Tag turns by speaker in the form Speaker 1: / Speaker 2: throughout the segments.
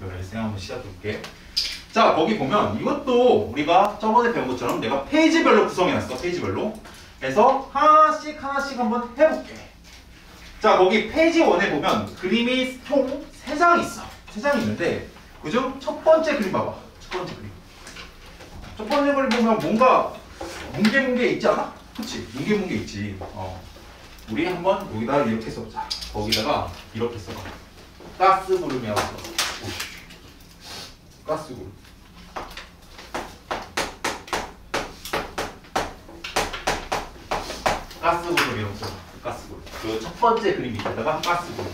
Speaker 1: 별생 한번 시작해볼게. 자, 거기 보면 이것도 우리가 저번에 배운 것처럼 내가 페이지별로 구성해놨어. 페이지별로. 그래서 하나씩 한번 해볼게. 자, 거기 페이지 1에 보면 그림이 총 3장이 있어. 3장이 있는데 그중 첫 번째 그림 봐봐. 첫 번째 그림. 첫 번째 그림 보면 뭔가 뭉게뭉게 있지 않아? 그치? 뭉게뭉게 있지. 우리 한번 여기다가 이렇게 써보자. 거기다가 이렇게 써봐. 가스 구름이라고 써. 가스 구름. 가스 구름이라고 써. 가스 구름. 그 첫 번째 그림 밑에다가 가스 구름.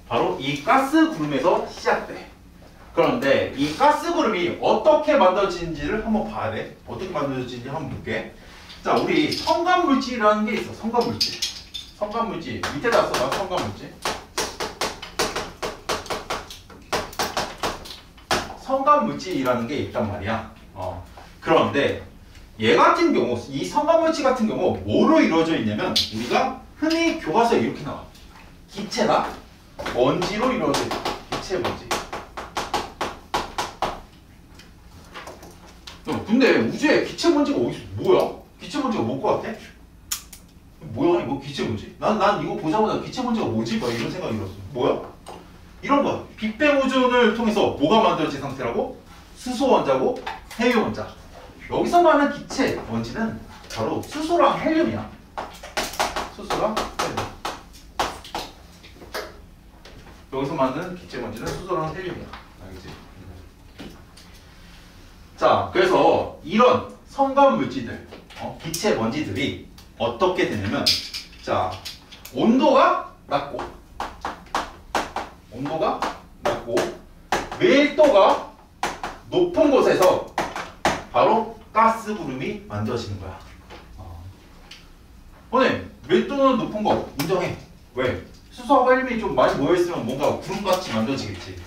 Speaker 1: 바로 이 가스 구름에서 시작돼. 그런데 이 가스 구름이 어떻게 만들어지는지를 한번 봐야 돼. 어떻게 만들어지는지 한번 볼게. 자, 우리 성간물질이라는 게 있어. 성간물질. 성간물질. 밑에다 써봐. 성간물질. 성간물질이라는 게 있단 말이야. 그런데 얘 같은 경우, 이 성간물질 같은 경우 뭐로 이루어져 있냐면 우리가 흔히 교과서에 이렇게 나와. 기체나 먼지로 이루어져 있다. 기체, 먼지. 근데 우주에 기체 먼지가 어디 있어? 뭐야? 기체 먼지가 뭘 것 같아? 뭐야 이거 기체 먼지? 난 이거 보자마자 기체 먼지가 뭐지? 막 이런 생각이 들었어. 뭐야? 이런 거야. 빅뱅 우주론을 통해서 뭐가 만들어진 상태라고? 수소 원자고 헬륨 원자. 여기서 말하는 기체 먼지는 바로 수소랑 헬륨이야. 수소랑 헬륨. 여기서 말하는 기체 먼지는 수소랑 헬륨이야. 알겠지? 자, 그래서 이런 성간 물질들, 기체 먼지들이 어떻게 되냐면, 자, 온도가 낮고 밀도가 높은 곳에서 바로 가스 구름이 만들어지는 거야. 오늘 밀도는 높은 거 인정해. 왜? 수소하고 헬륨이 좀 많이 모여있으면 뭔가 구름같이 만들어지겠지.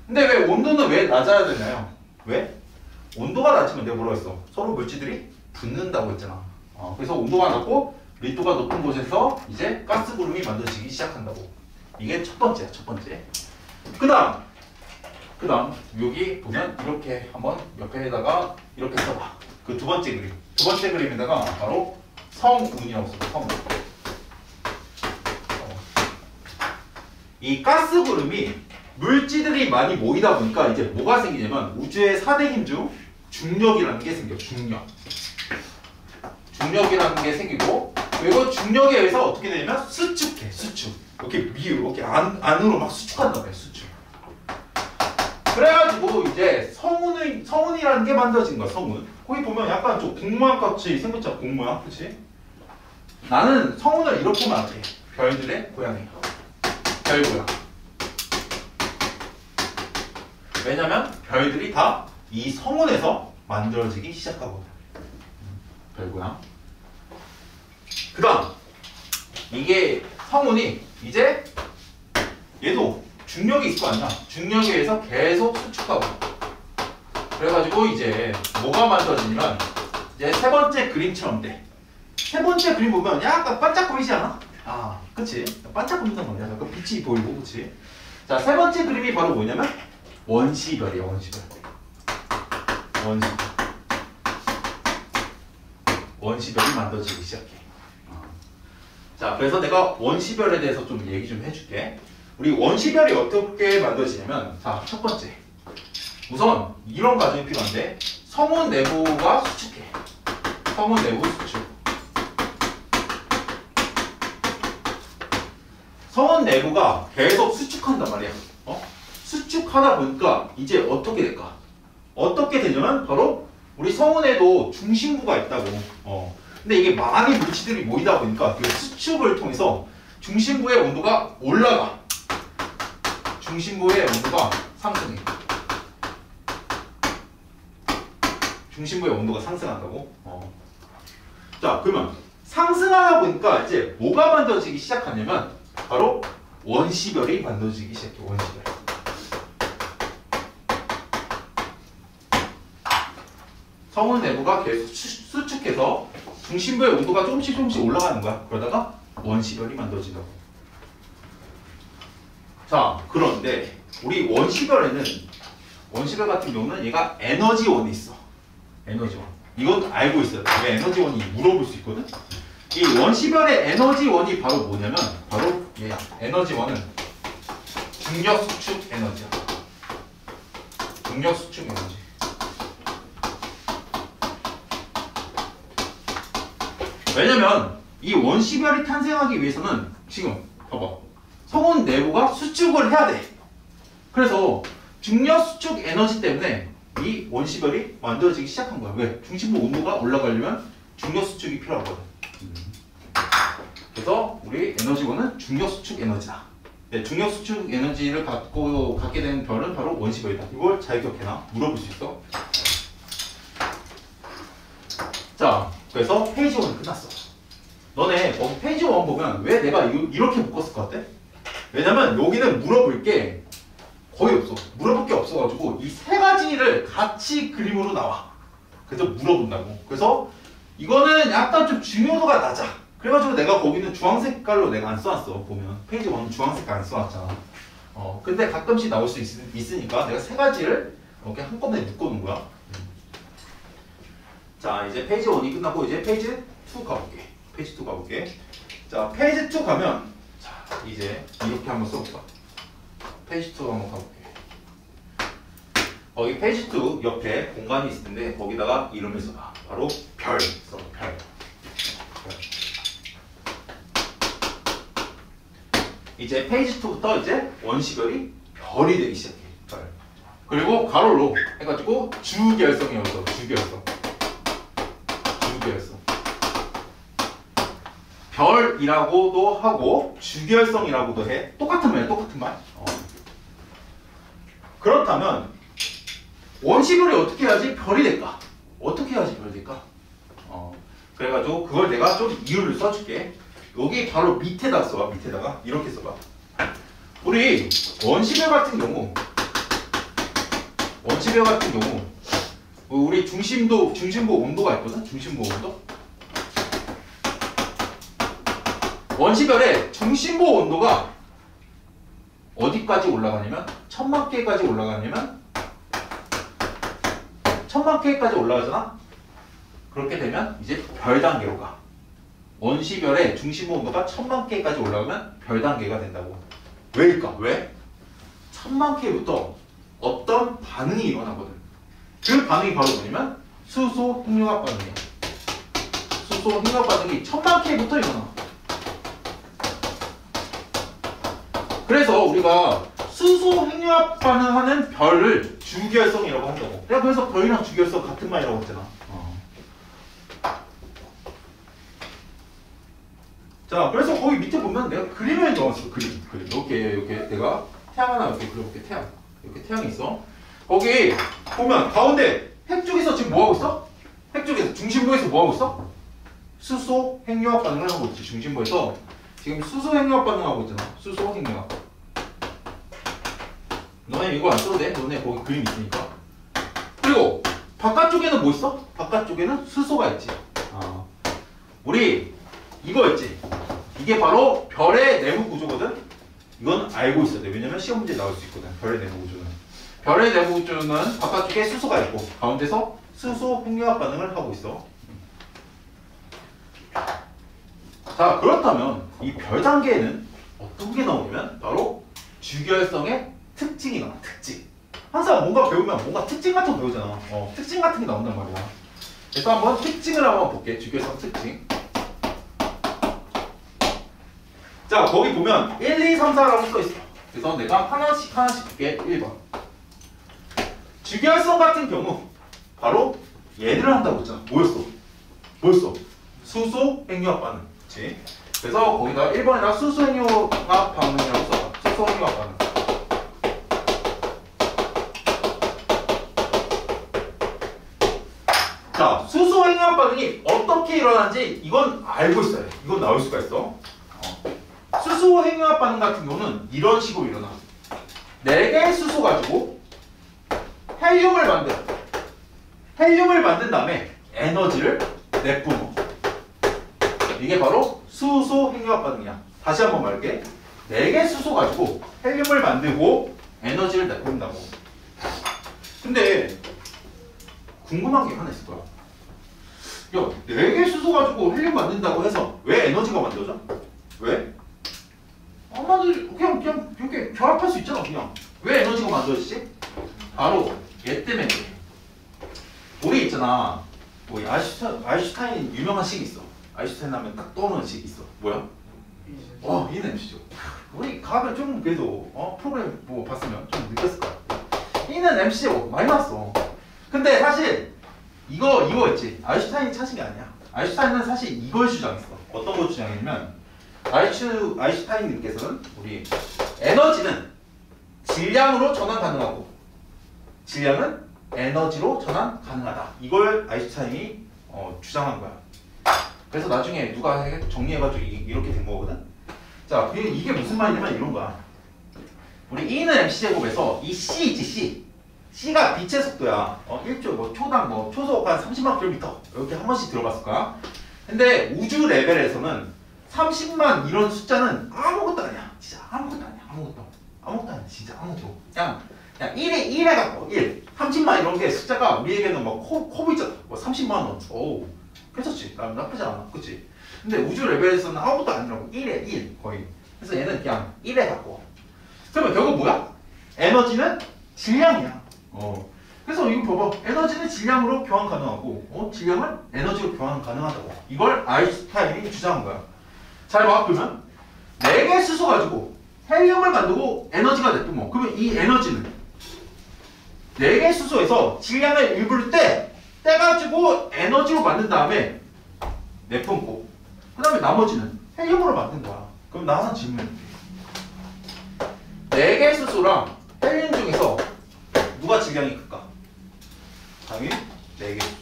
Speaker 1: 근데 왜 온도는 왜 낮아야 되나요? 왜? 온도가 낮으면 내가 뭐라고 했어? 서로 물질들이 붙는다고 했잖아. 그래서 온도가 낮고 밀도가 높은 곳에서 이제 가스 구름이 만들어지기 시작한다고. 이게 첫 번째야, 첫 번째. 그 다음 여기 보면 이렇게 한번 옆에다가 이렇게 써봐. 그 두 번째 그림. 두 번째 그림에다가 바로 성운이라고 써. 성운. 이 가스 구름이 물질들이 많이 모이다 보니까 이제 뭐가 생기냐면 우주의 4대 힘 중 중력이라는 게 생겨. 중력이라는 게 생기고, 그리고 중력에 의해서 어떻게 되냐면 수축해. 수축. 이렇게 위로, 이렇게 안으로 막 수축한단 말이야. 수축. 그래가지고 이제 성운이라는 게 만들어진 거야. 성운. 거기 보면 약간 좀 공모양 같이 생겼잖아. 공모양. 그치? 나는 성운을 이렇게 말할게. 별들의 고양이. 별 고양. 왜냐면 별들이 다 이 성운에서 만들어지기 시작하거든. 별고양. 그 다음 이게 성운이 이제 얘도 중력이 있을 거 아니야. 중력에 의해서 계속 수축하고. 그래가지고 이제 뭐가 만들어지냐면 이제 세 번째 그림처럼 돼. 세 번째 그림 보면 약간 반짝거리지 않아? 그치? 반짝거린단 말이야. 약간 빛이 보이고, 그치? 자, 세 번째 그림이 바로 뭐냐면 원시별이야. 원시별이 만들어지기 시작해. 자, 그래서 내가 원시별에 대해서 좀 얘기 좀 해줄게. 우리 원시별이 어떻게 만들어지냐면, 자, 첫 번째. 우선 이런 과정이 필요한데, 성운 내부가 수축해. 성운 내부 수축. 성운 내부가 계속 수축한단 말이야. 수축하다 보니까 이제 어떻게 될까? 어떻게 되냐면 바로 우리 성운에도 중심부가 있다고. 근데 이게 많은 물질들이 모이다 보니까 그 수축을 통해서 중심부의 온도가 올라가. 중심부의 온도가 상승해. 중심부의 온도가 상승한다고. 자, 그러면 상승하다 보니까 이제 뭐가 만들어지기 시작하냐면 바로 원시별이 만들어지기 시작해. 원시별. 성운 내부가 계속 수축해서 중심부의 온도가 조금씩 올라가는 거야. 그러다가 원시별이 만들어진다고. 자, 그런데 우리 원시별에는 원시별 같은 경우는 얘가 에너지원이 있어. 에너지원. 이건 알고 있어요. 왜 에너지원이 물어볼 수 있거든. 이 원시별의 에너지원이 바로 뭐냐면 바로 얘야. 에너지원은 중력 수축 에너지야. 중력 수축 에너지. 왜냐면 이 원시별이 탄생하기 위해서는 지금 봐봐. 성운 내부가 수축을 해야 돼. 그래서 중력 수축 에너지 때문에 이 원시별이 만들어지기 시작한 거야. 왜? 중심부 온도가 올라가려면 중력 수축이 필요하거든. 그래서 우리 에너지원은 중력 수축 에너지다. 네, 중력 수축 에너지를 갖게 된 별은 바로 원시별이다. 이걸 잘 기억해놔. 물어볼 수 있어. 자, 그래서 페이지 1은 끝났어. 너네 거기 페이지 1 보면 왜 내가 이렇게 묶었을 것 같아? 왜냐면 여기는 물어볼 게 거의 없어. 물어볼 게 없어가지고 이 세 가지를 같이 그림으로 나와. 그래서 물어본다고. 그래서 이거는 약간 좀 중요도가 낮아. 그래가지고 내가 거기는 주황색깔로 내가 안 써놨어. 보면 페이지 1은 주황색깔 안 써놨잖아. 근데 가끔씩 나올 수 있으니까 내가 세 가지를 이렇게 한꺼번에 묶어놓은 거야. 자, 이제 페이지 1이 끝나고 이제 페이지 2 가볼게. 페이지 2 가볼게. 자, 페이지 2 가면 자, 이제 이렇게 한번 써볼까. 페이지 2 한번 가볼게. 거기 페이지 2 옆에 공간이 있을 텐데 거기다가 이름을 써봐. 바로 별 써. 별. 이제 페이지 2부터 이제 원시별이 별이 되기 시작해. 별. 그리고 가로로 해가지고 주결성이었어. 주결성. 주결성. 별이라고도 하고 주결성이라고도 해. 똑같은 말이야. 똑같은 말. 그렇다면 원시별이 어떻게 해야지 별이 될까? 어떻게 해야지 별이 될까? 그래가지고 그걸 내가 좀 이유를 써줄게. 여기 바로 밑에다 써봐. 밑에다가 이렇게 써봐. 우리 원시별 같은 경우 우리 중심부 온도가 있거든. 중심부 온도. 원시별의 중심부 온도가 어디까지 올라가냐면 1000만 K까지 올라가냐면 1000만 K까지 올라가잖아. 그렇게 되면 이제 별 단계로 가. 원시별의 중심부 온도가 1000만 K까지 올라가면 별 단계가 된다고. 왜일까? 왜? 1000만 K부터 어떤 반응이 일어나거든. 그 반응이 바로 뭐냐면 수소 핵융합 반응이야. 수소 핵융합 반응이 1000만 K부터 일어나. 그래서 우리가 수소 핵융합 반응하는 별을 주결성이라고 한다고. 내가 그래서 별이랑 주결성 같은 말이라고 했잖아. 자, 그래서 거기 밑에 보면 내가 그림을 넣었어. 그림. 이렇게 내가 태양 하나 이렇게 그려볼게. 태양. 이렇게 태양이 있어. 거기 보면 가운데 핵 쪽에서 지금 뭐 하고 있어? 핵 쪽에서 중심부에서 뭐 하고 있어? 수소 핵융합 반응을 하고 있지. 중심부에서 지금 수소 핵융합 반응하고 있잖아. 수소 핵융합. 너네 이거 안 써도 돼. 너네 거기 그림 있으니까. 그리고 바깥쪽에는 뭐 있어? 바깥쪽에는 수소가 있지. 우리 이거 있지. 이게 바로 별의 내부 구조거든. 이건 알고 있어야 돼. 왜냐면 시험 문제 나올 수 있거든. 별의 내부 구조는. 별의 내부 구조는 바깥쪽에 수소가 있고 가운데서 수소 핵융합 반응을 하고 있어. 자, 그렇다면 이 별 단계에는 어떤 게 나오냐면 바로 주결성의 특징이 나와. 특징. 항상 뭔가 배우면 뭔가 특징 같은 거 배우잖아. 특징 같은 게 나온단 말이야. 그래서 한번 특징을 한번 볼게. 주결성 특징. 자, 거기 보면 1, 2, 3, 4라고 써있어. 그래서 내가 하나씩 볼게. 1번. 주결성 같은 경우 바로 얘를 한다고 했잖아. 뭐였어? 수소 핵융합 반응. 그치? 그래서 거기다 1번에다 수소 핵융합 반응이라고 써봐. 수소 핵융합 반응. 자, 수소 핵융합 반응이 어떻게 일어나는지 이건 알고 있어야 돼. 이건 나올 수가 있어. 수소 핵융합 반응 같은 경우는 이런 식으로 일어나. 4개의 수소 가지고 헬륨을 만든 다음에 에너지를 내뿜어. 이게 바로 수소 핵융합 반응이야. 다시 한번 말할게. 4개 수소 가지고 헬륨을 만들고 에너지를 내뿜는다고. 근데 궁금한 게 하나 있을 거야. 야, 4개 수소 가지고 헬륨 만든다고 해서 왜 에너지가 만들어져? 왜? 아마도 그냥 이렇게 결합할 수 있잖아. 그냥 왜 에너지가 만들어지지? 바로 얘 때문에 그래. 우리 있잖아, 뭐 아인슈타인 유명한 식이 있어. 아인슈타인 하면 딱 떠오르는 식이 있어. 뭐야? ENMC죠. 우리 가면 좀 그래도 프로그램 뭐 봤으면 좀 느꼈을 거야. ENMC 많이 나왔어. 근데 사실 이거 있지. 아인슈타인이 찾은 게 아니야. 아인슈타인은 사실 이걸 주장했어. 어떤 걸 주장했냐면 아인슈타인님께서는 우리 에너지는 질량으로 전환 가능하고 질량은 에너지로 전환 가능하다. 이걸 아인슈타인이 주장한 거야. 그래서 나중에 누가 정리해가지고 이렇게 된 거거든. 자, 이게 무슨 말이냐면 이런 거야. 우리 E는 mc제곱에서 이 C 있지, C. C가 빛의 속도야. 1초, 뭐 초당 초속 한 30만 킬로미터 이렇게 한 번씩 들어봤을 거야. 근데 우주 레벨에서는 30만 이런 숫자는 아무것도 아니야. 진짜 아무것도 아니야. 아무것도 아니야. 진짜 아무것도. 그냥 1에 가까워. 1. 30만 이런 게 숫자가 우리에게는 막 커브 있잖아. 뭐 30만 원. 오, 괜찮지? 나쁘지 않아. 그치? 근데 우주 레벨에서는 아무것도 아니라고. 1에 1 거의. 그래서 얘는 그냥 1에 가까워. 그러면 결국 뭐야? 에너지는 질량이야. 그래서 이거 봐봐. 에너지는 질량으로 교환 가능하고 질량은 에너지로 교환 가능하다고. 이걸 아인슈타인이 주장한 거야. 잘 봐. 그러면 4개 수소 가지고 헬륨을 만들고 에너지가 내뿜어. 그러면 이 에너지는 4개 수소에서 질량의 일부를 떼가지고 에너지로 만든 다음에 내뿜고 그 다음에 나머지는 헬륨으로 만든 거야. 그럼 나 항상 질문해. 4개 수소랑 헬륨 중에서 누가 질량이 클까? 당연히 4개 수소.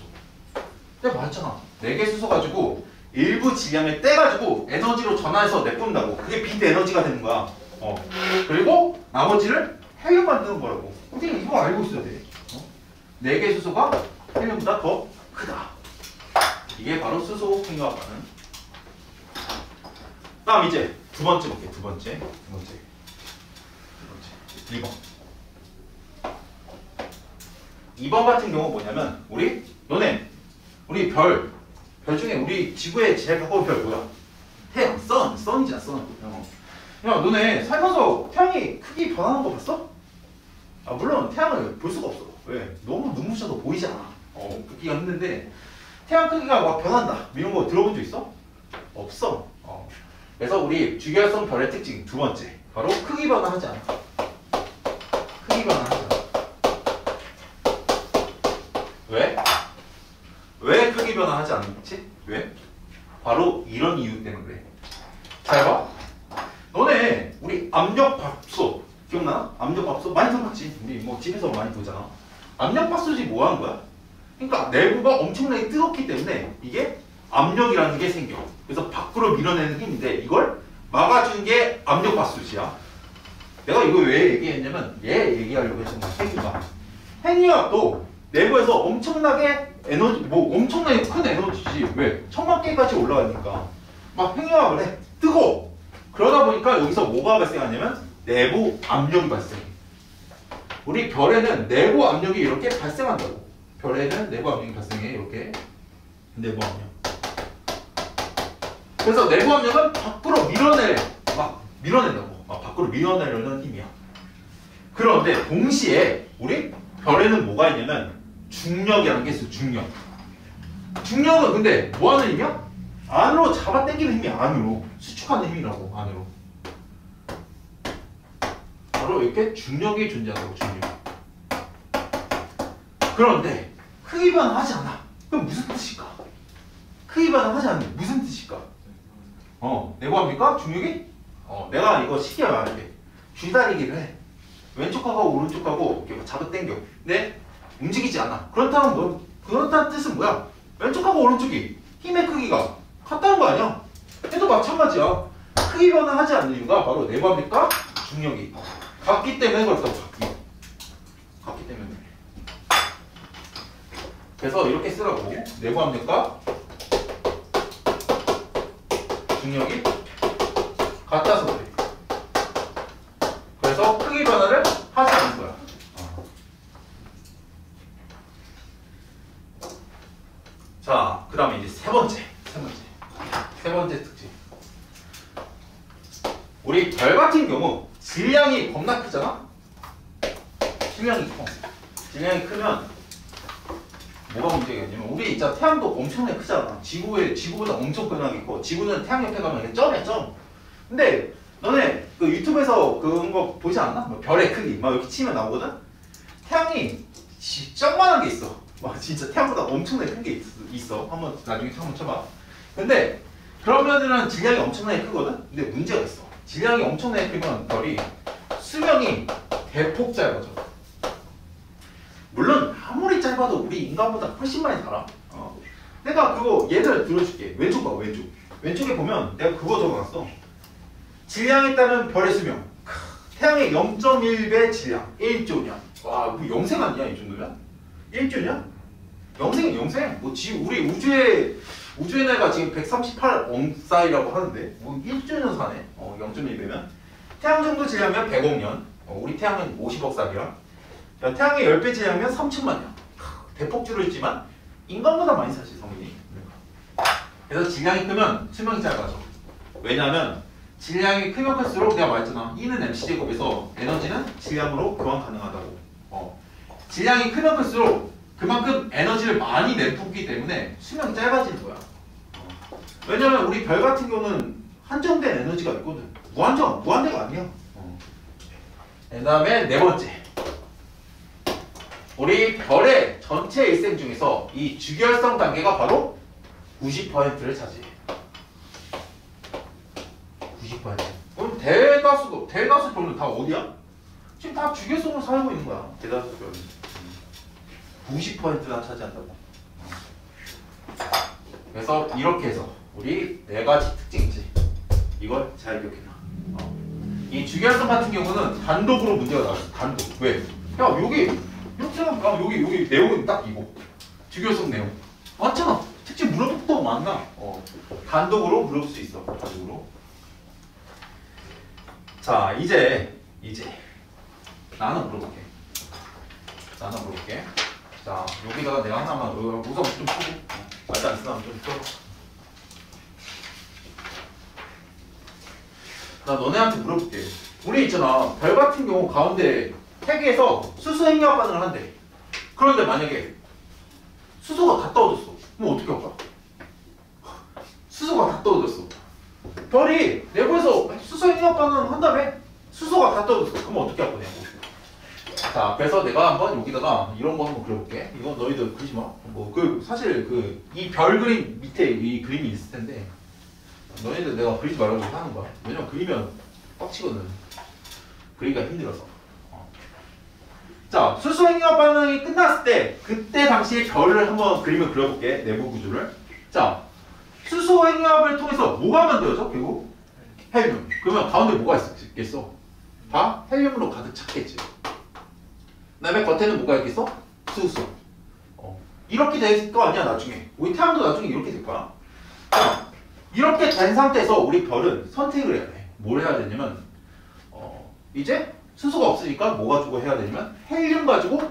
Speaker 1: 내가 말했잖아. 4개 수소 가지고 일부 질량을 떼가지고 에너지로 전환해서 내뿜는다고. 그게 빛 에너지가 되는 거야. 그리고 나머지를 헬륨 만드는 거라고. 선생님 이거 알고 있어야 돼. 4개 수소가 헬륨보다 더 크다. 이게 바로 수소 풍요합 반응. 다음 이제 두 번째 볼게요. 두 번째. 2번. 2번 같은 경우 뭐냐면 우리 별 중에 우리 지구에 제일 가까운 별 뭐야? 태양, 선이잖아, 선. 야, 너네 살면서 태양이 크기 변하는 거 봤어? 물론 태양을 볼 수가 없어. 왜? 너무 눈부셔서 보이잖아. 보기가 힘든데 태양 크기가 막 변한다. 이런 거 들어본 적 있어? 없어. 그래서 우리 주기활성 별의 특징 두 번째 바로 크기 변화하지 않아. 크기 변화하지 않아. 왜? 왜 크기 변화하지 않지? 왜? 바로 이런 이유 때문에 그래. 잘 봐. 너네 우리 압력밥솥 기억나? 압력밥솥 많이 사봤지? 우리 뭐 집에서 많이 보잖아. 압력밥솥이 뭐 하는 거야? 그러니까 내부가 엄청나게 뜨겁기 때문에 이게 압력이라는 게 생겨. 그래서 밖으로 밀어내는 힘인데 이걸 막아주는 게 압력밥솥이야. 내가 이거 왜 얘기했냐면 얘 얘기하려고 했던 거야. 핵융합도 내부에서 엄청나게 엄청나게 큰 에너지지. 왜? 천만 개까지 올라가니까 막 핵융합을 해. 뜨거워. 그러다 보니까 여기서 뭐가 발생하냐면 내부 압력이 발생해. 우리 별에는 내부 압력이 이렇게 발생한다고. 별에는 내부 압력이 발생해. 이렇게 내부 압력. 그래서 내부 압력은 밖으로 밀어낸다고. 밖으로 밀어내려는 힘이야. 그런데 동시에 우리 별에는 뭐가 있냐면 중력이라는 게 있어. 중력은 근데 뭐 하는 힘이야? 안으로 잡아당기는 힘이 안으로. 수축하는 힘이라고. 안으로. 바로 이렇게 중력이 존재한다고. 중력. 그런데 크기 변화하지 않아. 그럼 무슨 뜻일까? 크기 변화하지 않는 무슨 뜻일까? 내부합니까? 중력이? 내가 이거 쉽게 말할게. 쥐다리기를 해. 왼쪽하고 오른쪽하고 이렇게 잡아당겨. 근데 움직이지 않아. 그렇다는 뜻은 뭐야? 왼쪽하고 오른쪽이 힘의 크기가 같다는 거 아니야? 얘도 마찬가지야. 크기 변화하지 않는 이유가 바로 내부합니까? 중력이 같기 때문에 그렇다고. 같기 때문에. 그래서 이렇게 쓰라고. 내부압력과 중력이 같아서 그래. 그래서 크기 변화를 하지 않는 거야. 자, 그 다음에 이제 세 번째 특징. 우리 별 같은 경우 질량이 겁나 크잖아? 질량이 커. 질량이 크면 뭐가 문제겠냐면 우리 진짜 태양도 엄청나게 크잖아. 지구보다 엄청 크게 있고 지구는 태양 옆에 가면 이게 점이야, 점. 근데 너네 그 유튜브에서 그런 거 보지 않나? 뭐 별의 크기 막 이렇게 치면 나오거든? 태양이 점만한 게 있어. 막 진짜 태양보다 엄청나게 큰 게 있어. 한번 나중에 한번 쳐봐. 근데 그러면은 질량이 엄청나게 크거든? 근데 문제가 있어. 질량이 엄청나게 크면 별이 수명이 대폭 짧아져. 물론 아무리 짧아도 우리 인간보다 훨씬 많이 살아. 내가 그거 예를 들어줄게. 왼쪽 봐, 왼쪽에 보면 내가 그거 적어놨어. 질량에 따른 별의 수명. 태양의 0.1배 질량 1조년. 와, 뭐 영생 아니야 이 정도면? 1조년? 영생은 영생. 뭐 지금 우리 우주의 나이가 지금 138억살이라고 하는데 뭐 1조년 사네. 0.1배면 태양 정도 질량이면 100억 년. 우리 태양은 50억 살이야. 태양의 10배 질량이면 3천만 년. 대폭 줄어있지만 인간보다 많이 살지 성인이. 그래서 질량이 크면 수명이 짧아져. 왜냐하면 질량이 크면 클수록 내가 말했잖아. E는 mc제곱에서 에너지는 질량으로 교환 가능하다고. 질량이 크면 클수록 그만큼 에너지를 많이 내뿜기 때문에 수명이 짧아지는 거야. 왜냐면 우리 별 같은 경우는 한정된 에너지가 있거든. 무한대가 아니야. 그 다음에 네 번째. 우리 별의 전체 일생 중에서 이 주결성 단계가 바로 90%를 차지해. 90%. 그럼 대다수 별은 다 어디야? 지금 다 주결성을 사용하고 있는 거야. 대다수 별은 90%나 차지한다고. 그래서 이렇게 해서 우리 네 가지 특징이지. 이걸 잘 기억해놔. 이 주결성 같은 경우는 단독으로 문제가 나왔어. 단독. 왜? 야, 여기 이렇게 생각하면 여기 내용이 딱 이거. 주결성 내용. 맞잖아. 특징 물어볼 것도 많나? 단독으로 물어볼 수 있어. 단독으로. 자, 이제 나는 물어볼게. 자, 여기다가 내가 하나만 우선 좀 푸고 말도 안 쓰면 좀 써. 나 너네한테 물어볼게. 우리 있잖아. 별 같은 경우 가운데 핵에서 수소 핵융합 반응을 한대. 그런데 만약에 수소가 다 떨어졌어. 그럼 어떻게 할까? 수소가 다 떨어졌어. 별이 내부에서 수소 핵융합 반응을 한다며? 수소가 다 떨어졌어. 그럼 어떻게 할 거냐고. 자, 그래서 내가 한번 여기다가 이런 거 한번 그려볼게. 이건 너희들 그리지 마. 사실 이 별 그림 밑에 이 그림이 있을 텐데 너희들 내가 그리지 말라고 하는 거야. 왜냐면 그리면 빡치거든. 그리기가 힘들어서. 자, 수소 핵융합 반응이 끝났을 때 그때 당시에 별을 한번 그림을 그려볼게. 내부 구조를. 자, 수소 핵융합을 통해서 뭐가 만들어져? 결국 헬륨. 그러면 가운데 뭐가 있겠어? 다 헬륨으로 가득 찼겠지. 그 다음에 겉에는 뭐가 있겠어? 수소. 이렇게 될 거 아니야 나중에. 우리 태양도 나중에 이렇게 될 거야. 자, 이렇게 된 상태에서 우리 별은 선택을 해야 돼. 뭘 해야 되냐면 이제 수소가 없으니까 뭐 가지고 해야 되냐면 헬륨 가지고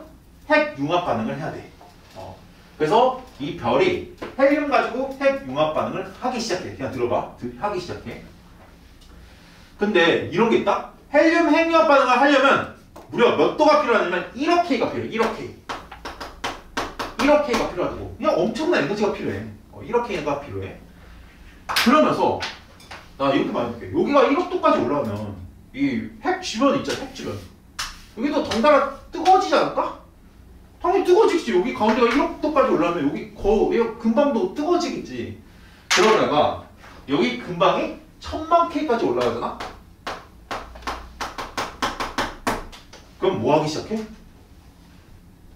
Speaker 1: 핵융합 반응을 해야 돼. 그래서 이 별이 헬륨 가지고 핵융합 반응을 하기 시작해. 그냥 들어봐. 하기 시작해. 근데 이런 게 있다. 헬륨 핵융합 반응을 하려면 무려 몇 도가 필요하냐면 1억 K가 필요해. 1억 K. 1억 K가 필요하다고. 그냥 엄청난 에너지가 필요해. 1억 K가 필요해. 그러면서 나 이렇게 말해볼게. 여기가 1억 도까지 올라오면 이 핵 주변 있잖아. 핵 주변. 여기도 덩달아 뜨거워지지 않을까? 당연히 뜨거워지겠지. 여기 가운데가 1억 도까지 올라오면 여기 금방도 뜨거워지겠지. 그러다가 여기 금방이 1000만 K까지 올라가잖아? 그럼 뭐 하기 시작해?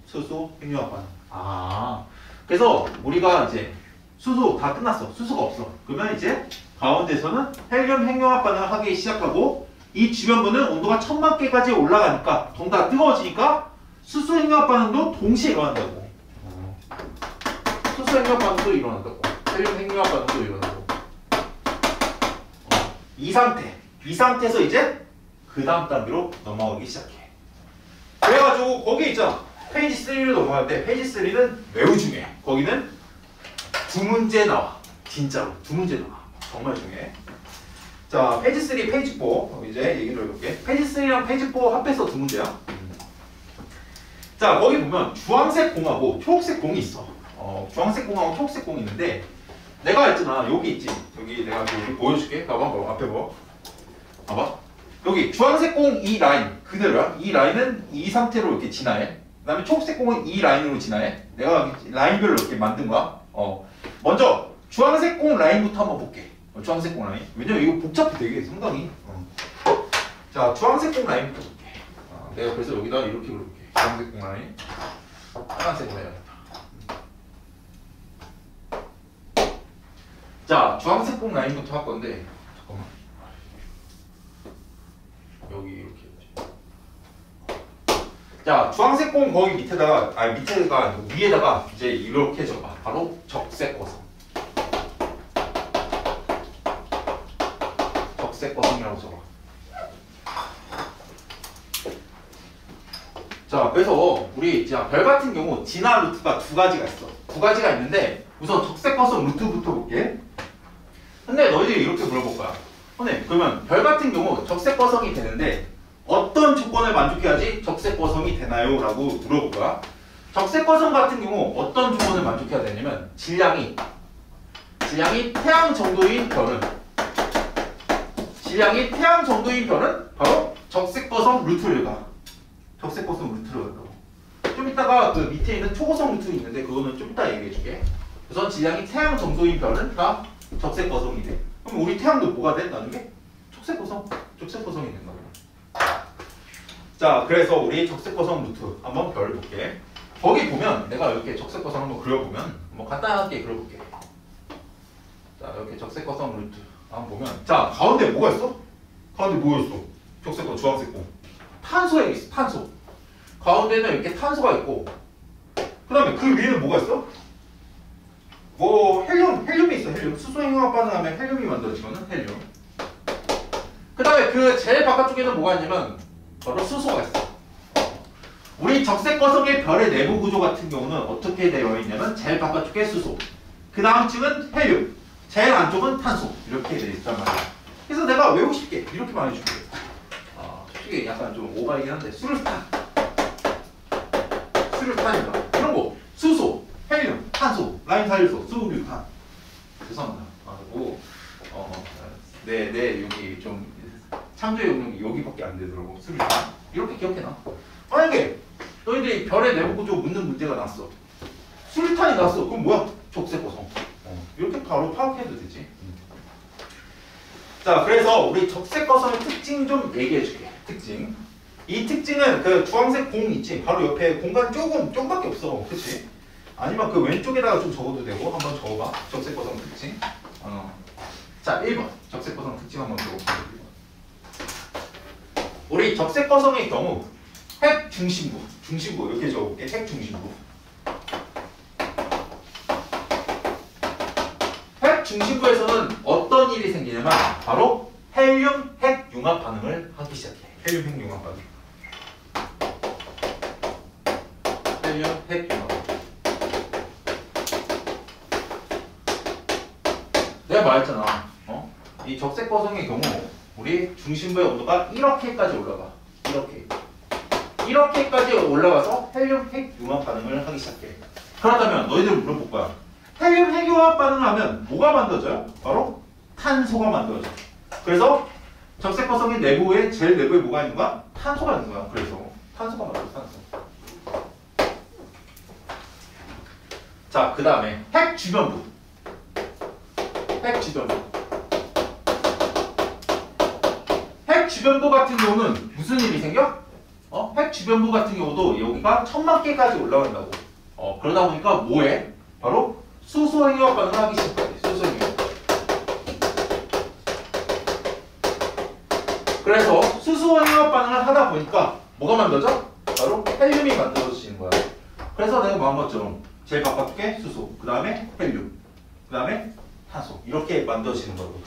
Speaker 1: 수소 핵융합 반응. 그래서 우리가 이제 수소 다 끝났어. 수소가 없어. 그러면 이제 가운데서는 헬륨 핵융합 반응을 하기 시작하고 이 주변부는 온도가 1000만 K까지 올라가니까 덩달아 뜨거워지니까 수소 핵융합 반응도 동시에 일어난다고. 수소 핵융합 반응도 일어난다고. 헬륨 핵융합 반응도 일어나고. 이 상태에서 이제 그 다음 단계로 넘어가기 시작해. 그래가지고 거기 있잖아. 페이지 3로 넘어갈 때 페이지 3는 매우 중요해. 거기는 두 문제 나와. 진짜로 두 문제 나와. 정말 중요해. 자, 페이지 3, 페이지 4 이제 얘기를 해볼게. 페이지 3랑 페이지 4 합해서 두 문제야. 자, 거기 보면 주황색 공하고 초록색 공이 있어. 주황색 공하고 초록색 공이 있는데 내가 했잖아. 여기 있지. 여기 내가 여기 보여줄게. 봐봐, 앞에 봐. 봐봐. 여기 주황색 공 이 라인 그대로야. 이 라인은 이 상태로 이렇게 지나해. 그 다음에 초록색 공은 이 라인으로 지나해. 내가 라인별로 이렇게 만든 거야. 먼저 주황색 공 라인부터 한번 볼게. 주황색 공 라인. 왜냐면 이거 복잡해 되게 상당히. 자, 주황색 공 라인부터 볼게. 내가 그래서 여기다 이렇게 그려볼게. 주황색 공 라인. 빨간색으로 해야겠다. 자, 주황색 공 라인부터 할 건데 잠깐만. 여기 이렇게 해야지. 자, 주황색 공 거기 밑에다가 밑에가 아니고 위에다가 이제 이렇게 적어봐. 바로 적색 거성. 적색 거성이라고 적어. 자, 그래서 우리 별 같은 경우 진화 루트가 두 가지가 있어. 두 가지가 있는데 우선 적색 거성 루트부터 볼게. 근데 너희들이 이렇게 물어볼 거야. 선생님, 그러면 별 같은 경우 적색 거성이 되는데 어떤 조건을 만족해야지 적색 거성이 되나요? 라고 물어볼 거야. 적색 거성 같은 경우 어떤 조건을 만족해야 되냐면 질량이 태양 정도인 별은 바로 적색 거성 루트를 가. 적색 거성 루트를 간다고. 좀 이따가 그 밑에 있는 초고성 루트 있는데 그거는 좀 이따 얘기해 줄게. 우선 질량이 태양 정도인 별은 다 적색 거성이 돼. 그럼 우리 태양도 뭐가 돼? 나중에? 적색 거성이 된다고. 자, 그래서 우리 적색 거성 루트 한번 별을 볼게. 거기 보면 내가 이렇게 적색 거성 한번 그려보면 뭐 간단하게 그려볼게. 자, 이렇게 적색 거성 루트 한번 보면 자, 가운데 뭐가 있어? 가운데 뭐가 있어? 적색 거, 주황색 거. 탄소에 있어, 탄소. 가운데는 이렇게 탄소가 있고 그 다음에 그 위에는 뭐가 있어? 뭐 헬륨이 있어. 헬륨. 수소 핵융합 반응하면 헬륨이 만들어지거든. 헬륨. 그 다음에 그 제일 바깥쪽에는 뭐가 있냐면 바로 수소가 있어. 우리 적색 거성의 별의 내부 구조 같은 경우는 어떻게 되어 있냐면 제일 바깥쪽에 수소, 그 다음 층은 헬륨, 제일 안쪽은 탄소 이렇게 되어 있단 말이야. 그래서 내가 외우고 싶게 이렇게 말해줄게. 솔직히 약간 좀 오바이긴 한데 수류탄이다. 이런 거 수소, 헬륨, 탄소, 라임 살려서 수류탄. 죄송합니다. 그리고 내 여기 좀 참조 용량이 여기밖에 안 되더라고. 수류탄. 이렇게 기억해놔. 만약에 너희들이 별의 내부 구조 묻는 문제가 났어. 수류탄이 났어. 그럼 뭐야? 적색 거성. 이렇게 바로 파악해도 되지. 자, 그래서 우리 적색 거성의 특징 좀 얘기해줄게. 특징. 이 특징은 그 주황색 공 있지. 바로 옆에 공간 조금밖에 없어. 그치? 아니면 그 왼쪽에다가 좀 적어도 되고 한번 적어봐. 적색 거성 특징. 자, 1번 적색 거성 특징 한번 적어볼게요. 우리 적색 거성의 경우 핵 중심부 이렇게 적어볼게. 핵 중심부. 핵 중심부에서는 어떤 일이 생기냐면 바로 헬륨 핵 융합 반응을 하기 시작해. 헬륨 핵 융합 반응. 헬륨 핵 융합. 내가 말했잖아. 이 적색 거성의 경우 우리 중심부의 온도가 이렇게까지 올라가. 이렇게까지 올라가서 헬륨 핵 융합 반응을 하기 시작해. 그렇다면 너희들 물어볼 거야. 헬륨 핵 융합 반응을 하면 뭐가 만들어져요? 바로 탄소가 만들어져. 그래서 적색 거성의 제일 내부에 뭐가 있는가? 탄소가 있는 거야. 그래서 탄소가 만들어져. 탄소. 자, 그 다음에 핵 주변부. 핵 주변부 같은 경우는 무슨 일이 생겨? 핵 주변부 같은 경우도 여기가 1000만 개까지 올라간다고. 그러다 보니까 뭐해? 바로 수소 핵융합 반응을 하기 시작해. 수소 핵융합. 그래서 수소 핵융합 반응을 하다 보니까 뭐가 만들어져? 바로 헬륨이 만들어지는 거야. 그래서 내가 말한 것처럼 제일 바깥쪽에 수소, 그 다음에 헬륨, 그 다음에 탄소 이렇게 만들어지는 거고.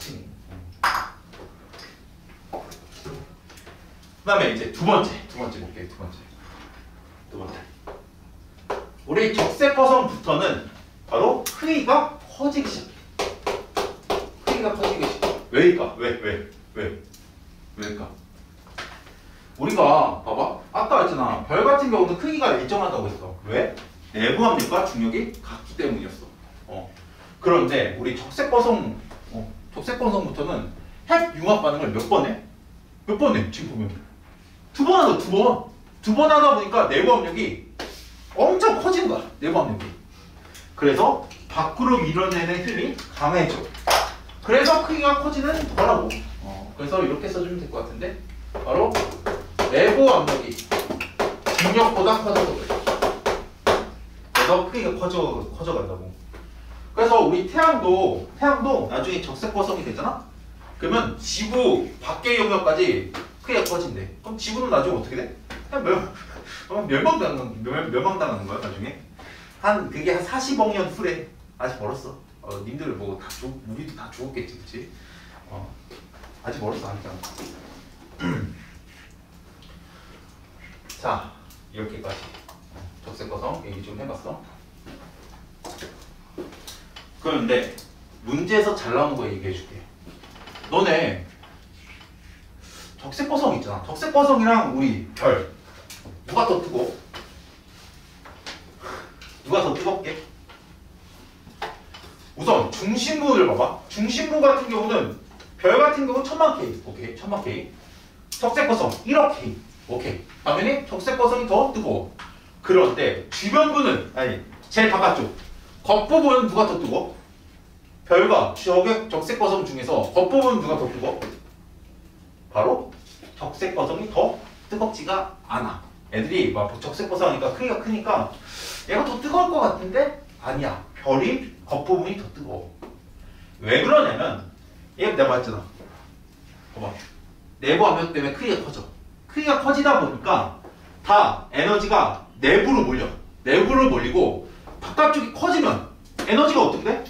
Speaker 1: 다음에 이제 두 번째 볼게요. 두 번째. 우리 적색거성부터는 바로 크기가 커지기 시작해. 크기가 커지기 시작해. 왜일까? 왜일까? 우리가 봐봐. 아까 했잖아. 별 같은 경우는 크기가 일정하다고 했어. 왜? 내부 압력과 중력이 같기 때문이었어. 그런데 우리 적색거성부터는 핵 융합 반응을 몇 번 해? 지금 보면 두 번 하다. 두 번 하다 보니까 내부 압력이 엄청 커지는 거야. 내부 압력이. 그래서 밖으로 밀어내는 힘이 강해져. 그래서 크기가 커지는 거라고. 그래서 이렇게 써주면 될 것 같은데, 바로 내부 압력이 중력보다 커져서 그래. 그래서 크기가 커져간다고. 그래서 우리 태양도 나중에 적색거성이 되잖아? 그러면 지구 밖의 영역까지 크기가 커진대. 그럼 지구는 나중에 어떻게 돼? 그냥 멸망당하는 거야, 나중에. 그게 한 40억 년 후래. 아직 멀었어. 님들 뭐 우리도 다 죽었겠지, 그치? 아직 멀었어, 하니까. 자, 이렇게까지 적색거성 얘기 좀 해봤어. 그런데 문제에서 잘 나오는 거 얘기해줄게. 너네 적색거성 있잖아. 적색거성이랑 우리 별 누가 더 뜨거워? 누가 더 뜨겁게? 우선 중심부를 봐봐. 중심부 같은 경우는 별 같은 경우 1000만 K. 오케이, 1000만 K. 적색거성 1억 K. 오케이. 당연히 적색거성이 더 뜨거워. 그런데 주변부는, 아니 제일 바깥쪽 겉부분은 누가 더 뜨거워? 별과 적색거성 중에서 겉부분은 누가 더 뜨거워? 바로 적색거성이 더 뜨겁지가 않아. 애들이 막 적색거성 하니까 크기가 크니까 얘가 더 뜨거울 것 같은데 아니야. 별이 겉부분이 더 뜨거워. 왜 그러냐면 얘 내가 말했잖아. 봐봐. 내부 압력 때문에 크기가 커져. 크기가 커지다 보니까 다 에너지가 내부로 몰려. 내부로 몰리고 바깥쪽이 커지면 에너지가 어떻게 돼?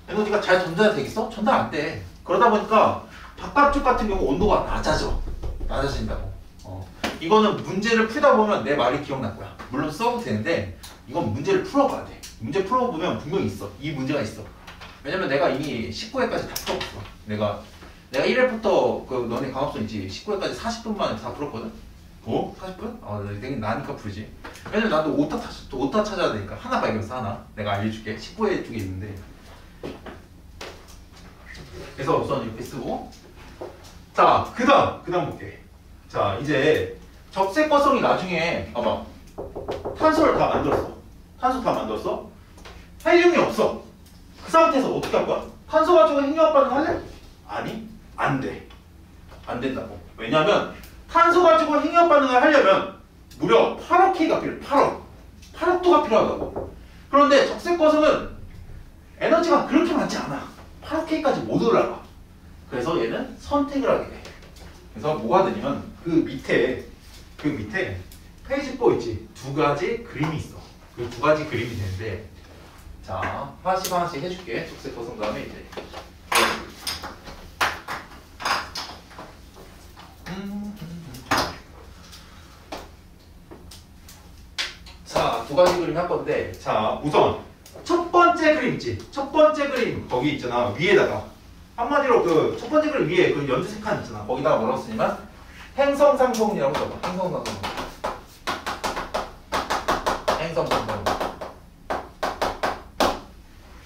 Speaker 1: 에너지가 잘 전달되겠어? 전달 안 돼. 그러다 보니까 바깥쪽 같은 경우 온도가 낮아진다고. 이거는 문제를 풀다 보면 내 말이 기억날 거야. 물론 써도 되는데 이건 문제를 풀어봐야 돼. 문제 풀어보면 분명히 있어. 이 문제가 있어. 왜냐면 내가 이미 19회까지 다 풀어봤어. 내가 1회부터 그 너네 강압선 있지. 19회까지 40분 만에 다 풀었거든. 40분? 되게 나니까 풀지. 왜냐면 나도 오타 찾아야 되니까 하나 발견했어. 하나. 내가 알려줄게. 19회 쪽에 있는데. 그래서 우선 이렇게 쓰고. 자, 그 다음 볼게. 자, 이제 적색거성이 나중에 봐봐. 탄소를 다 만들었어. 헬륨이 없어. 그 상태에서 어떻게 할 거야? 탄소 가지고 핵융합 반응 할래? 아니, 안 돼. 안 된다고. 왜냐면 탄소 가지고 핵융합 반응을 하려면 무려 8억 K가 필요해. 8억도가 필요하다고. 그런데 적색거성은 에너지가 그렇게 많지 않아. 8억 K까지 못 올라가. 그래서 얘는 선택을 하게 돼. 그래서 뭐가 되냐면 그 밑에 페이지 4 있지? 두 가지 그림이 있어. 그 두 가지 그림이 되는데, 자, 하나씩 해줄게. 적색거성 다음에 이제 자, 두 가지 그림 할 건데, 자, 우선 첫 번째 그림 있지? 첫 번째 그림 거기 있잖아. 위에다가 한마디로 그 첫 번째 그림 위에 그 연두색 칸 있잖아. 거기다가 뭐라고 쓰냐면 행성상성운이라고 써봐. 행성상성운.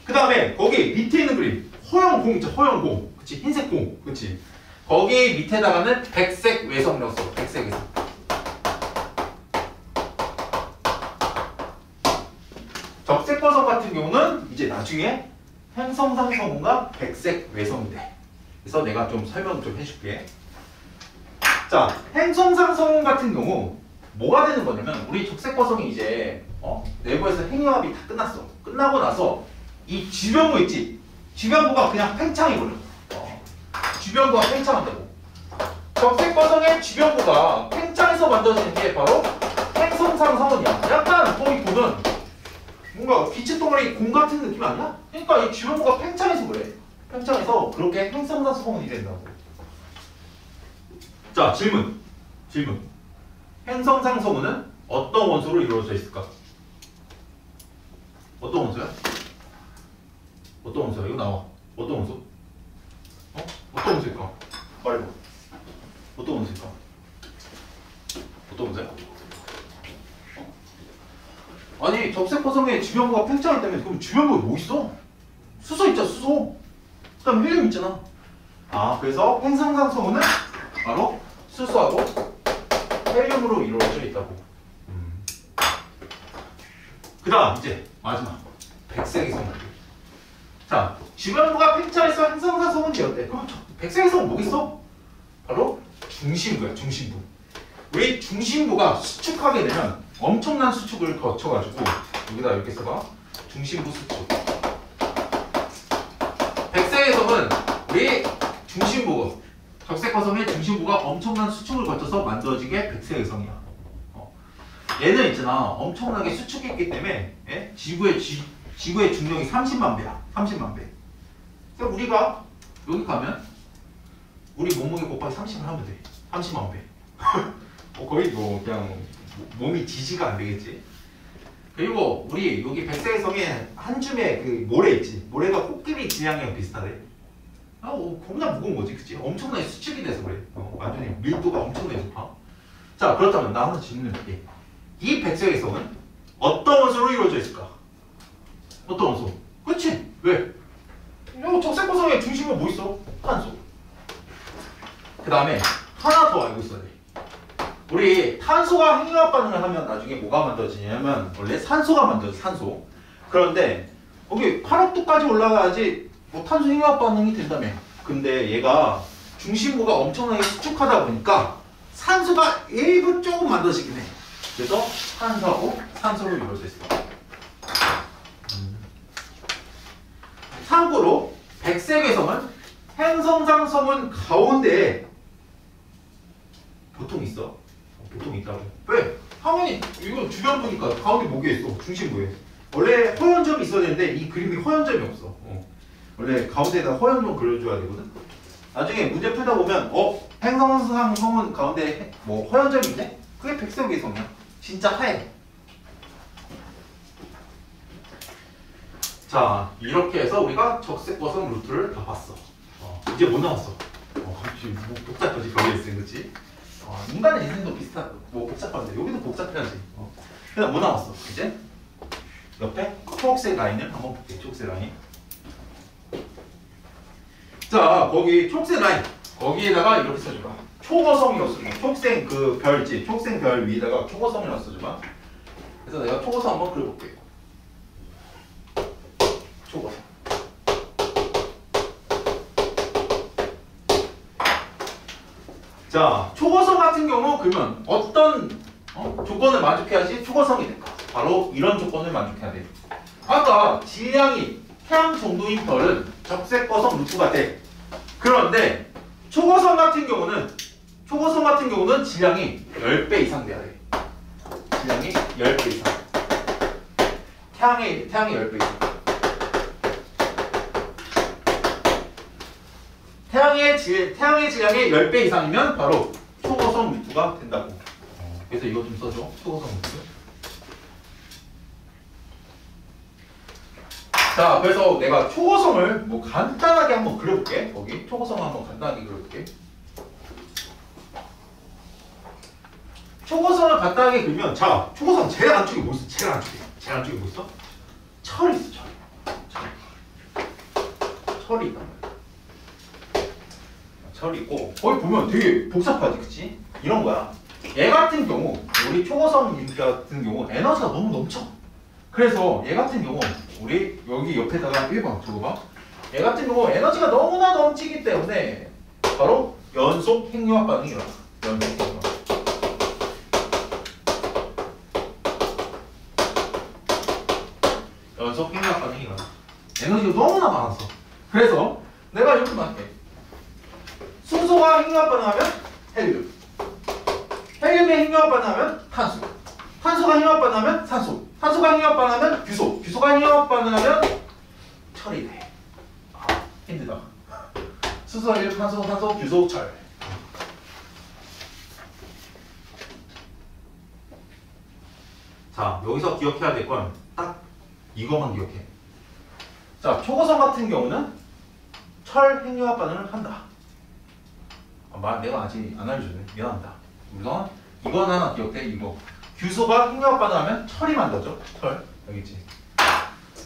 Speaker 1: 그 다음에 거기 밑에 있는 그림 허용공 있죠. 허용공. 그치? 흰색 공. 그치? 거기 밑에다가는 백색 외성이라고 써. 백색 외성. 적색거성 같은 경우는 이제 나중에 행성상성운과 백색 외성이 돼. 그래서 내가 좀 설명 좀 해줄게. 자, 행성상성운 같은 경우 뭐가 되는 거냐면 우리 적색거성이 이제 내부에서 핵융합이 다 끝났어. 끝나고 나서 이 주변부 있지? 주변부가 그냥 팽창해버려. 주변부가 팽창한다고. 적색거성의 주변부가 팽창해서 만들어지는 게 바로 행성상성운이야. 약간 거기 보면 뭔가 빛의 덩어리 공 같은 느낌 아니야? 그러니까 이 주변부가 팽창해서 그래. 팽창해서 그렇게 행성상성운이 된다고. 자, 질문. 질문. 행성상 성운은 어떤 원소로 이루어져 있을까? 어떤 원소야? 어떤 원소야? 이거 나와. 어떤 원소? 어떤 원소일까? 말해봐. 어떤 원소일까? 어떤 원소야? 아니 적색포성에 주변부가 팽창이 때문에 그럼 주변부에 뭐 있어? 수소 있잖아 수소. 그 다음에 헬륨 있잖아. 그래서 행성상 성운은 바로 수소하고 헬륨으로 이루어져 있다고. 그 다음 이제 마지막 백색의 성운. 자, 주변부가 팽창해서 행성상 성운이 되었대. 그럼 백색의 성운 뭐겠어? 바로 중심부야. 중심부. 우리 중심부가 수축하게 되면 엄청난 수축을 거쳐가지고 여기다 이렇게 써봐. 중심부 수축. 백색의 성은 우리 중심부, 적색화성의 중심부가 엄청난 수축을 거쳐서 만들어지게 백색의 성이야. 얘는 있잖아. 엄청나게 수축했기 때문에 지구의 중력이 30만 배야. 30만 배. 그러니까 우리가 여기 가면 우리 몸무게 곱하기 30을 하면 돼. 30만 배. 거의 뭐 그냥 몸이 지지가 안 되겠지. 그리고 우리 여기 백색의 성에 한 줌의 그 모래 있지. 모래가 코끼리 질량이랑 비슷하대. 겁나 무거운 거지, 그치? 엄청나게 수축이 돼서 그래. 완전히 밀도가 엄청나게 높아. 자, 그렇다면 나 하나 질문을 할게. 이 백색의 성은 어떤 원소로 이루어져 있을까? 어떤 원소? 그치? 왜? 적색포성의 중심에 뭐 있어? 탄소. 그 다음에 하나 더 알고 있어야 돼. 우리 탄소가 핵융합 반응을 하면 나중에 뭐가 만들어지냐면 원래 산소가 만들어져. 산소. 그런데 여기 8억 도까지 올라가야지 뭐 탄소 핵융합 반응이 된다며. 근데 얘가 중심부가 엄청나게 수축하다 보니까 산소가 일부 조금 만들어지긴 해. 그래서 탄소하고 산소로 이루어져 있어. 참고로 백색의 성은 행성상 성은 가운데에 보통 있어. 보통 있다고. 왜? 당연히 이건 주변부니까 가운데 뭐게 있어? 중심부에. 원래 허연점이 있어야 되는데 이 그림이 허연점이 없어. 원래 가운데에다 허연점 그려줘야 되거든. 나중에 문제 풀다 보면 행성상 성은 가운데 뭐 허연점이 있네? 그게 백색의 성이야. 진짜 하얘. 자, 이렇게 해서 우리가 적색거성 루트를 다 봤어. 이제 뭐 나왔어? 갑자기 뭐 복잡하지 벽에 있으니, 그치? 인간의 인생도 비슷한, 뭐 복잡한데 여기도 복잡해야지. 그다음 뭐 나왔어? 이제 옆에 초록색 라인을 한번 볼게. 초록색 라인. 자, 거기 초록색 라인 거기에다가 이렇게 써줘봐. 초거성이라고 써줘봐. 초록색 그 별 있지? 초록색 별 위에다가 초거성이라고 써줘봐. 그래서 내가 초거성 한번 그려볼게. 초거성. 자, 초거성 같은 경우 그러면 어떤 조건을 만족해야지 초거성이 될까? 바로 이런 조건을 만족해야 돼. 아까 질량이 태양 정도인 별은 적색거성 루트가 돼. 그런데 초거성 같은 경우는 질량이 10배 이상 돼야 돼. 질량이 10배 이상. 태양의 10배 이상. 태양의 질량이 10배 이상이면 바로 초거성 루트가 된다고. 그래서 이거 좀 써줘. 초거성 루트. 자, 그래서 내가 초거성을 뭐 간단하게 한번 그려볼게. 거기 초거성을 한번 간단하게 그려볼게. 초거성을 간단하게 그리면, 자, 초거성 제일 안쪽에 뭐 있어? 제일 안쪽에 뭐 있어? 철이 있어. 철이 있단 말이야. 철이 있고, 거기 보면 되게 복잡하지, 그치? 이런 거야. 얘 같은 경우, 우리 초거성 같은 경우 에너지가 너무 넘쳐. 그래서 얘 같은 경우 우리 여기 옆에다가 1번 적어봐. 얘 같은 경우 에너지가 너무나 넘치기 때문에 바로 연속 핵융합 반응이 일어나. 연속 핵융합 반응이 일어나. 에너지가 너무나 많아서. 그래서 내가 이렇게 말할게. 순소가 핵융합 반응하면 헬륨, 헬륨이 핵융합 반응하면 탄소, 탄소가 핵융합 반응하면 산소, 산소가 핵융합 반응하면 규소, 규소가 핵융합 반응하면 철이 돼. 힘들다. 수소, 헬륨, 탄소, 규소, 철. 자, 여기서 기억해야 될 건 딱 이것만 기억해. 자, 초고성 같은 경우는 철 핵융합 반응을 한다. 내가 아직 안 알려줬네. 미안합니다. 우선 이건 하나 기억해. 이거 규소가 핵융합 반응하면 철이 만들어져. 철 여기 있지.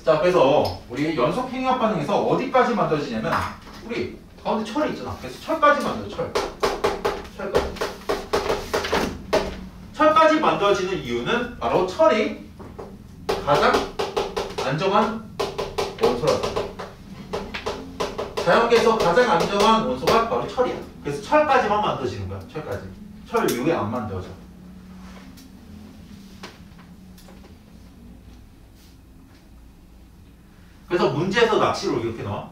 Speaker 1: 자, 그래서 우리 연속 핵융합 반응에서 어디까지 만들어지냐면 우리 가운데 철이 있잖아. 그래서 철까지 만들어. 철까지. 철까지 만들어지는 이유는 바로 철이 가장 안정한 원소라다. 자연계에서 가장 안정한 원소가 바로 철이야. 그래서 철까지만 만들어지는 거야. 철까지. 철 이후에 안 만들어져. 그래서 문제에서 낚시로 이렇게 나와.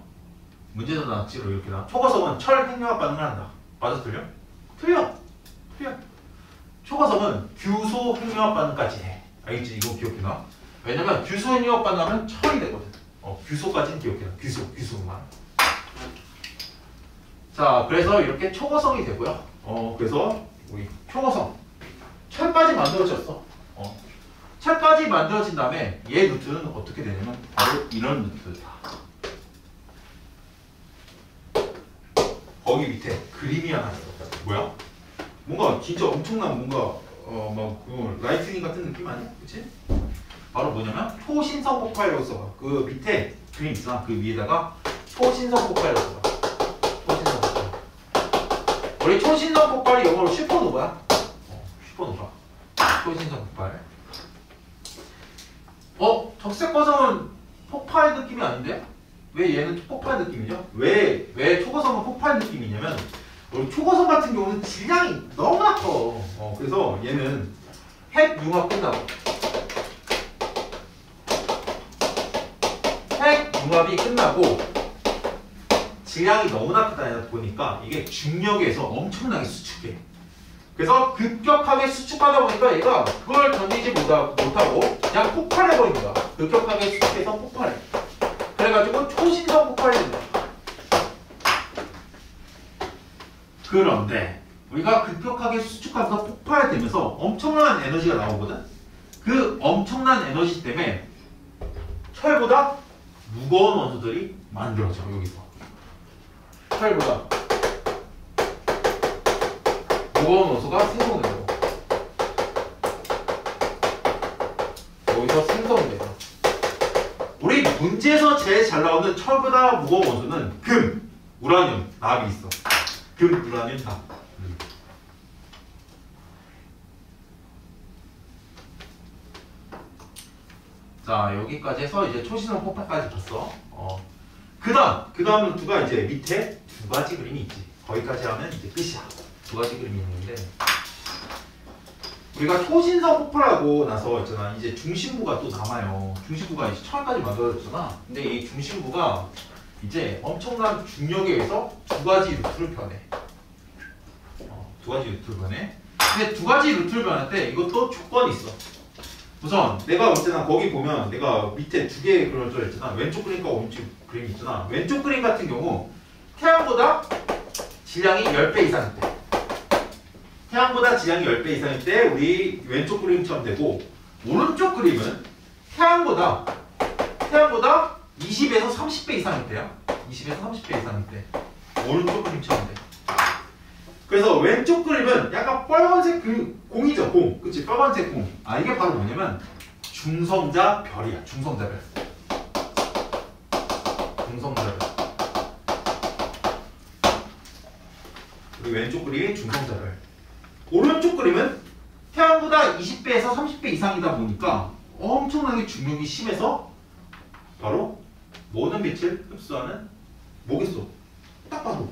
Speaker 1: 문제에서 낚시로 이렇게 나와. 초고성은 철 핵융합 반응을 한다. 맞아, 틀려? 틀려. 초고성은 규소 핵융합 반응까지 해. 알겠지? 이거 기억해놔. 왜냐면 규소 핵융합 반응하면 철이 되거든. 규소까지는 기억해놔. 규소만. 자, 그래서 이렇게 초고성이 되고요. 그래서 우리 초고성 철까지 만들어졌어. 철까지 만들어진 다음에 얘 루트는 어떻게 되냐면 바로 이런 루트다. 거기 밑에 그림이 하나 있어. 뭐야? 뭔가 진짜 엄청난 뭔가 막 그 라이트닝 같은 느낌 아니야? 그치? 바로 뭐냐면 초신성 폭발이라고 써봐. 그 밑에 그림 있잖아. 그 위에다가 초신성 폭발이라고 써봐. 초신성 폭발. 우리 초신성 폭발이 영어로 슈퍼노바야. 슈퍼노바. 초신성 폭발. 적색거성은 폭발 느낌이 아닌데? 왜 얘는 폭발 느낌이죠? 왜 초고성은 폭발 느낌이냐면 우리 초고성 같은 경우는 질량이 너무나 커. 그래서 얘는 핵융합 끝나고 핵융합이 끝나고 질량이 너무나 크다 보니까 이게 중력에서 엄청나게 수축해. 그래서 급격하게 수축하다 보니까 얘가 그걸 견디지 못하고 그냥 폭발해버린 거야. 급격하게 수축해서 폭발해. 그래가지고 초신성 폭발이 된다. 그런데 우리가 급격하게 수축하면서 폭발되면서 엄청난 에너지가 나오거든. 그 엄청난 에너지 때문에 철보다 무거운 원소들이 만들어져. 여기서 철보다 무거운 원소가 생성돼요. 여기서 생성돼요. 우리 문제에서 제일 잘 나오는 철보다 무거운 원소는 금, 우라늄, 납이 있어. 금, 우라늄, 납. 자, 여기까지 해서 이제 초신성 폭발까지 봤어. 그 다음 루트가 이제 밑에 두 가지 그림이 있지. 거기까지 하면 이제 끝이야. 두 가지 그림이 있는데 우리가 초신성 폭발하고 나서 있잖아. 이제 중심부가 또 남아요. 중심부가 이제 철까지 만들어졌잖아. 근데 이 중심부가 이제 엄청난 중력에 의해서 두 가지 루트를 변해. 두 가지 루트를 변해. 근데 두 가지 루트를 변할 때 이것도 조건이 있어. 우선 내가 있잖아. 거기 보면 내가 밑에 두 개 그려져 있잖아. 왼쪽 그림과 오른쪽 그림이 있잖아. 왼쪽 그림 같은 경우 태양보다 질량이 10배 이상일 때, 태양보다 질량이 10배 이상일 때 우리 왼쪽 그림처럼 되고, 오른쪽 그림은 태양보다 20에서 30배 이상일 때야. 20에서 30배 이상일 때 오른쪽 그림처럼 돼. 그래서 왼쪽 그림은 약간 빨간색 그 공이죠. 공. 그치? 빨간색 공. 이게 바로 뭐냐면 중성자 별이야. 중성자 별. 중성자 별. 우리 왼쪽 그림이 중성자 별. 오른쪽 그림은 태양보다 20배에서 30배 이상이다 보니까 엄청나게 중력이 심해서 바로 모든 빛을 흡수하는 뭐겠어? 딱 봐도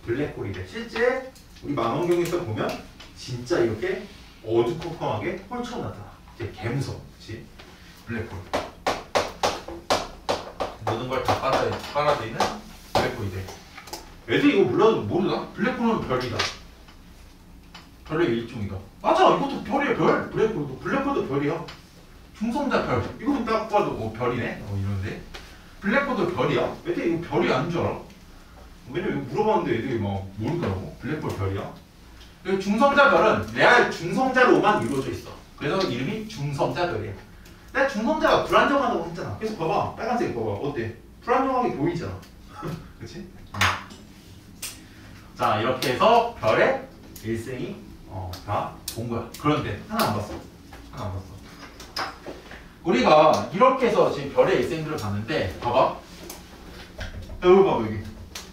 Speaker 1: 블랙홀이래. 실제 우리 망원경에서 보면 진짜 이렇게 어두컴컴하게 홀처럼 나타나. 이제 갬성, 그치? 블랙홀. 모든 걸 다 빨아들이는 블랙홀이 돼. 애들이 이거 몰라도 모르나? 블랙홀은 별이다. 별의 일종이다. 맞아, 이것도 별이야, 별. 블랙홀도 별이야. 중성자 별. 이거는 딱 봐도 별이네. 이런데 블랙홀도 별이야. 애들이 이거 별이 아닌 줄 알아? 왜냐면 이거 물어봤는데 애들이 막 모르더라고. 블랙홀 별이야. 중성자 별은 레알 중성자로만 이루어져 있어. 그래서 이름이 중성자별이야. 근데 중성자가 불안정하다고 했잖아. 그래서 봐봐. 빨간색 봐봐. 어때? 불안정하게 보이잖아. 그치? 자, 이렇게 해서 별의 일생이 다 본 거야. 그런데 하나 안 봤어. 하나 안 봤어. 우리가 이렇게 해서 지금 별의 일생들을 봤는데 봐봐. 여기 봐봐 여기.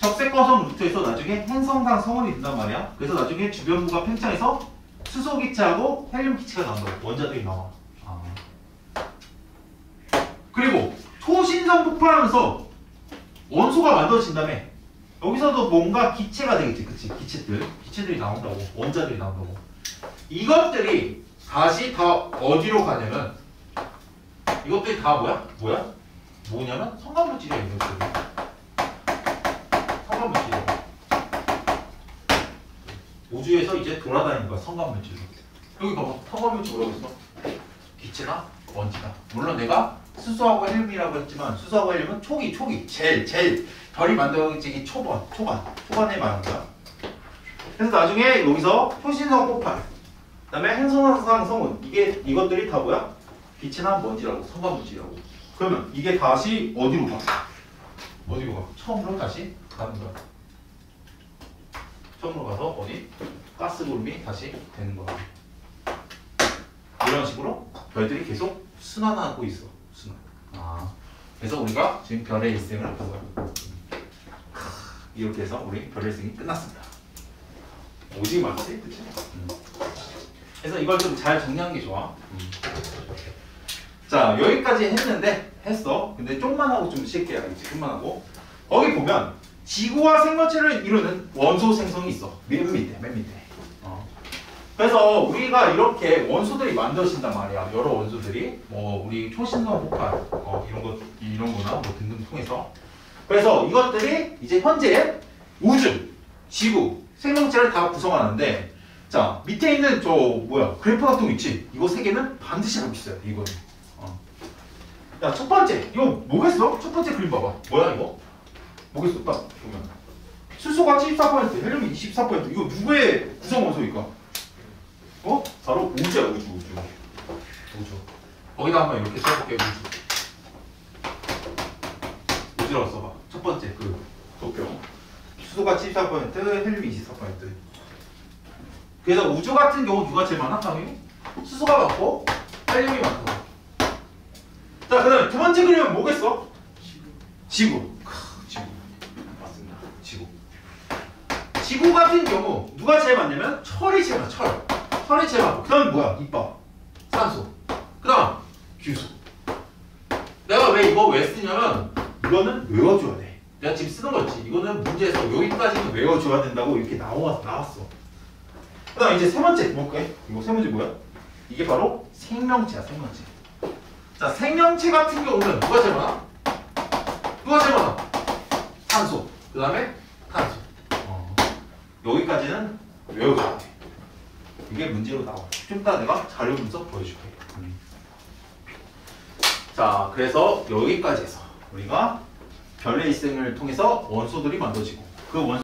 Speaker 1: 적색거성 루트에서 나중에 행성상 성원이 된단 말이야. 그래서 나중에 주변부가 팽창해서 수소 기체하고 헬륨 기체가 나온다고. 원자들이 나와. 그리고 초신성 폭발하면서 원소가 만들어진 다음에 여기서도 뭔가 기체가 되겠지. 그치? 기체들이 나온다고. 원자들이 나온다고. 이것들이 다시 다 어디로 가냐면 이것들이 다 뭐냐면 성간물질이야. 이것들이. 성간물질이야. 우주에서 이제 돌아다니는 거야. 성간물질로. 여기 봐봐. 성간물질 뭐라고 했어? 기체나 먼지다. 물론 내가 수소하고 헬륨이라고 했지만 수소하고 헬륨은 초기 젤 별이 만들어지기 초반에 말하는 거야. 그래서 나중에 여기서 초신성 폭발 그 다음에 행성상 성운 이것들이 다 뭐야? 기체나 먼지라고 성간물질이라고. 그러면 이게 다시 어디로 가? 처음으로 다시 가는 거야. 처음으로 가서 어디? 가스구름이 다시 되는 거야. 이런 식으로 별들이 계속 순환하고 있어. 그래서 우리가 지금 별의 일생을 본 거야. 이렇게 해서 우리 별의 일생이 끝났습니다. 오직 맞지? 그치? 그래서 이걸 좀 잘 정리하는 게 좋아. 자, 여기까지 했어. 근데 좀만 하고 좀 쉴게 알겠지? 좀만 하고. 거기 보면 지구와 생명체를 이루는 원소 생성이 있어. 맨 밑에. 그래서 우리가 이렇게 원소들이 만들어진단 말이야. 여러 원소들이 우리 초신성 폭발 이런 거나 뭐 등등 통해서. 그래서 이것들이 이제 현재 우주, 지구, 생명체를 다 구성하는데 자, 밑에 있는 그래프 같은 거 있지? 이거 세 개는 반드시 알고 있어야 돼. 이거는. 야, 첫 번째. 이거 뭐겠어? 첫 번째 그림 봐봐. 뭐야 이거? 뭐겠어? 딱 보면. 수소가 74%, 헬륨이 24%. 이거 누구의 구성 원소일까? 바로 우주야, 우주. 거기다 한번 이렇게 써볼게, 우주라고 써봐. 첫 번째, 도표. 수소가 74%, 헬륨이 24%. 그래서 우주 같은 경우 누가 제일 많아, 당연히? 수소가 많고, 헬륨이 많고. 자, 그 다음에 두 번째 그림은 뭐겠어? 지구. 맞습니다. 지구 같은 경우 누가 제일 많냐면 철이 제일 많아. 철이 제일 많고. 그 다음에 뭐야? 이빨. 산소. 그 다음 규소. 내가 이거 왜 쓰냐면 이거는 외워줘야 돼. 내가 지금 쓰는 거 있지. 이거는 문제에서 여기까지는 외워줘야 된다고 이렇게 나왔어. 그 다음 이제 세 번째 볼게. 이거 세 번째 뭐야? 이게 바로 생명체야. 자, 생명체 같은 경우는 누가 제일 많아? 산소. 그 다음에 탄소. 여기까지는 외워줘야 돼. 이게 문제로 나와. 좀 이따 내가 자료 분석 보여줄게. 자, 그래서 여기까지 해서 우리가 별의 일생을 통해서 원소들이 만들어지고 그 원소